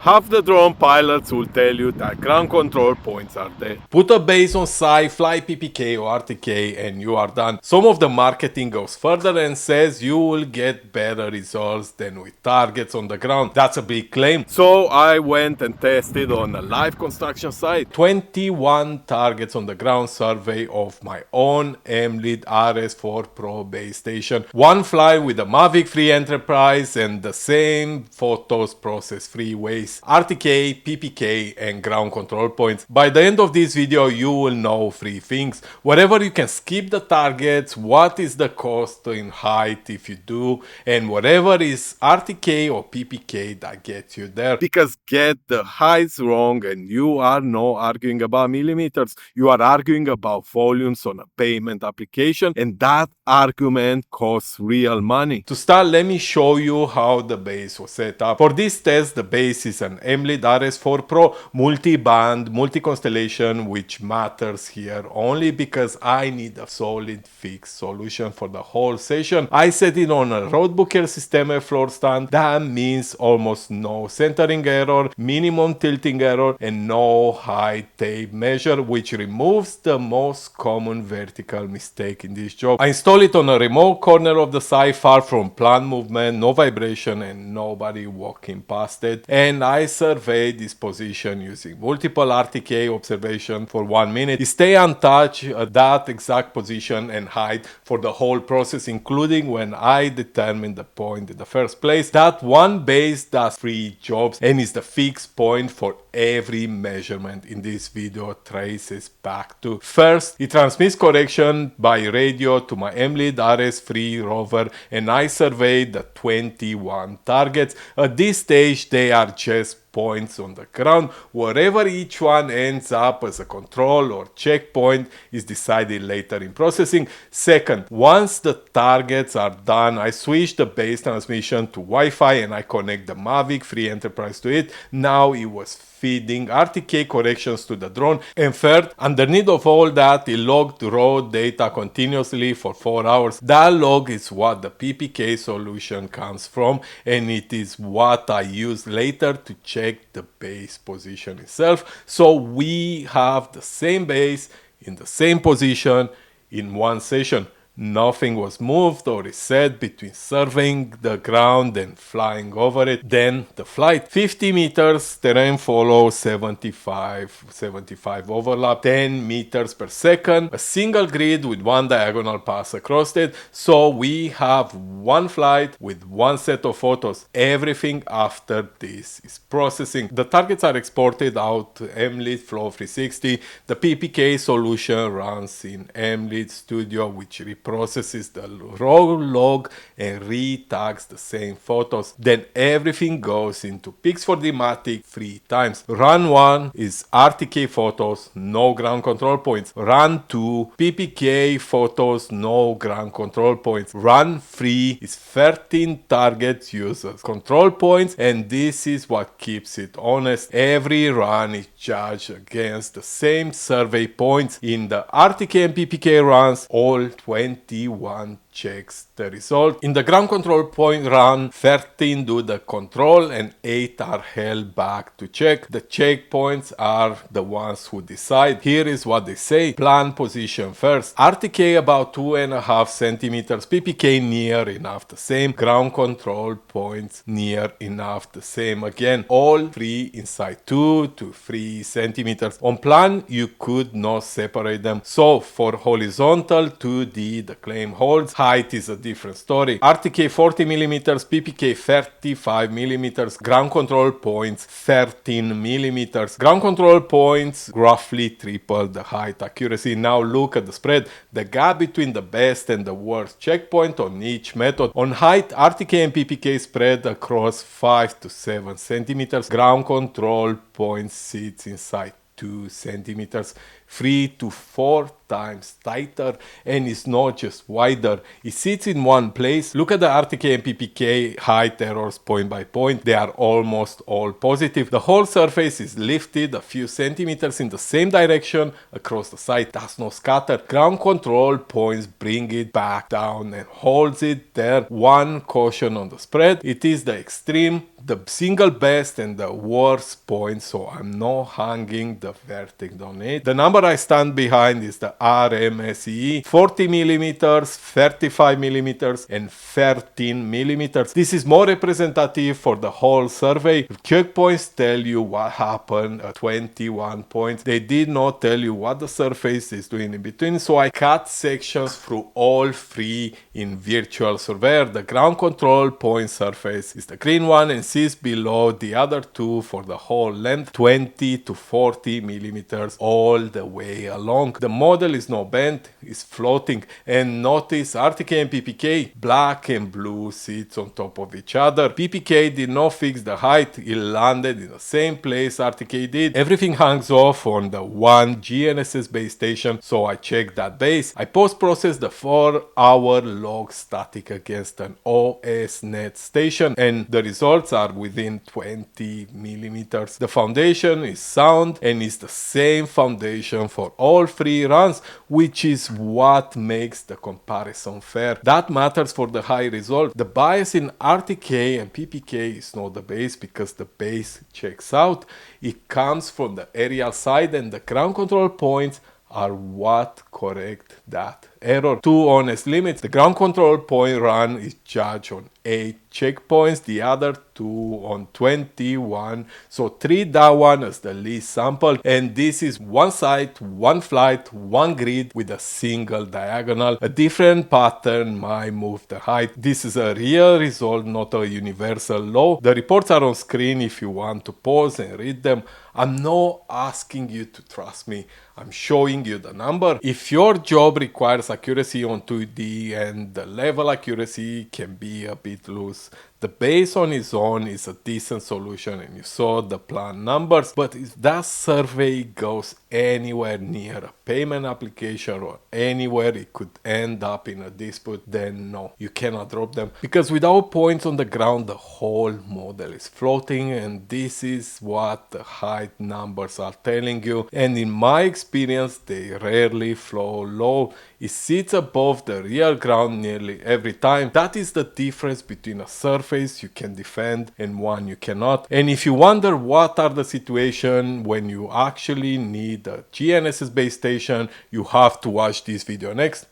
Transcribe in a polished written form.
Half the drone pilots will tell you that ground control points are dead. Put a base on site, fly PPK or RTK and you are done. Some of the marketing goes further and says you will get better results than with targets on the ground. That's a big claim. So I went and tested on a live construction site. 21 targets on the ground survey of my own Emlid RS4 Pro base station. One fly with a Mavic free enterprise and the same photos process free ways. RTK, PPK and ground control points. By the end of this video you will know 3 things. Whatever you can skip the targets, what is the cost in height if you do, and whatever is RTK or PPK that gets you there. Because get the heights wrong and you are not arguing about millimeters, you are arguing about volumes on a payment application, and that argument costs real money. To start, let me show you how the base was set up. For this test, the base is an Emlid RS4 Pro multi-band, multi-constellation, which matters here only because I need a solid fixed solution for the whole session. I set it on a Roadbooker System floor stand. That means almost no centering error, minimum tilting error, and no height tape measure, which removes the most common vertical mistake in this job. I install it on a remote corner of the site, far from plant movement, no vibration, and nobody walking past it. And I survey this position using multiple RTK observation for 1 minute. Stay untouched at that exact position and height for the whole process, including when I determine the point in the first place. That one base does 3 jobs and is the fixed point for every measurement in this video traces back to. First, it transmits correction by radio to my Emlid RS3 rover, and I surveyed the 21 targets. At this stage they are just points on the ground. Wherever each one ends up as a control or checkpoint is decided later in processing. Second, once the targets are done, I switch the base transmission to Wi-Fi and I connect the Mavic free enterprise to it. Now it was feeding RTK corrections to the drone. And third, underneath of all that, it logged raw data continuously for 4 hours. That log is what the PPK solution comes from, and it is what I use later to check the base position itself. So we have the same base in the same position in one session. Nothing was moved or reset between surveying the ground and flying over it. Then the flight. 50 meters, terrain follow, 75 overlap, 10 meters per second, a single grid with one diagonal pass across it. So we have one flight with one set of photos. Everything after this is processing. The targets are exported out to Emlid Flow 360. The PPK solution runs in Emlid Studio, which processes the raw log and re-tags the same photos. Then everything goes into Pix4D 3 times. Run 1 is RTK photos, no ground control points. Run 2, PPK photos, no ground control points. Run 3 is 13 targets users control points, and this is what keeps it honest. Every run is judged against the same survey points. In the RTK and PPK runs, all 21 checks the result. In the ground control point run, 13 do the control and 8 are held back to check. The checkpoints are the ones who decide. Here is what they say. Plan position first. RTK about 2.5 centimeters. PPK near enough the same. Ground control points near enough the same. Again, all 3 inside 2 to 3 centimeters. On plan, you could not separate them. So for horizontal 2D, the claim holds. Height is a different story. RTK 40 millimeters, PPK 35 millimeters, ground control points 13 millimeters. Ground control points roughly triple the height accuracy. Now look at the spread. The gap between the best and the worst checkpoint on each method. On height, RTK and PPK spread across 5 to 7 centimeters. Ground control point sits inside 2 centimeters. 3 to 4 times tighter, and it's not just wider, it sits in one place. Look at the RTK and PPK height errors point by point. They are almost all positive. The whole surface is lifted a few centimeters in the same direction across the side. Does not scatter. Ground control points bring it back down and holds it there. One caution on the spread: it is the extreme, the single best and the worst point, so I'm not hanging the vertex on it. The number I stand behind is the RMSE, 40 millimeters, 35 millimeters, and 13 millimeters. This is more representative for the whole survey. Checkpoints tell you what happened at 21 points. They did not tell you what the surface is doing in between, so I cut sections through all three in Virtual Surveyor. The ground control point surface is the green one and sits below the other two for the whole length, 20 to 40 millimeters all the way along. The model is not bent, it's floating. And notice RTK and PPK, black and blue, sits on top of each other. PPK did not fix the height, it landed in the same place RTK did. Everything hangs off on the one GNSS base station, so I checked that base. I post-processed the 4-hour log static against an OSNet station, and the results are within 20 millimeters. The foundation is sound and is the same foundation for all three runs, which is what makes the comparison fair. That matters for the high result. The bias in RTK and PPK is not the base, because the base checks out. It comes from the aerial side, and the ground control points are what correct that error. Two honest limits: the ground control point run is judged on 8 checkpoints, the other 2 on 21, so treat that one as the least sample. And this is one site, one flight, one grid with a single diagonal. A different pattern might move the height. This is a real result, not a universal law. The reports are on screen if you want to pause and read them. I'm not asking you to trust me, I'm showing you the number. If your job requires accuracy on 2D and the level accuracy can be a bit loose, the base on its own is a decent solution, and you saw the planned numbers. But if that survey goes anywhere near a payment application or anywhere it could end up in a dispute, then no, you cannot drop them, because without points on the ground the whole model is floating, and this is what the height numbers are telling you. And in my experience, they rarely flow low. It sits above the real ground nearly every time. That is the difference between a surface you can defend and one you cannot. And if you wonder what are the situations when you actually need a GNSS base station, you have to watch this video next.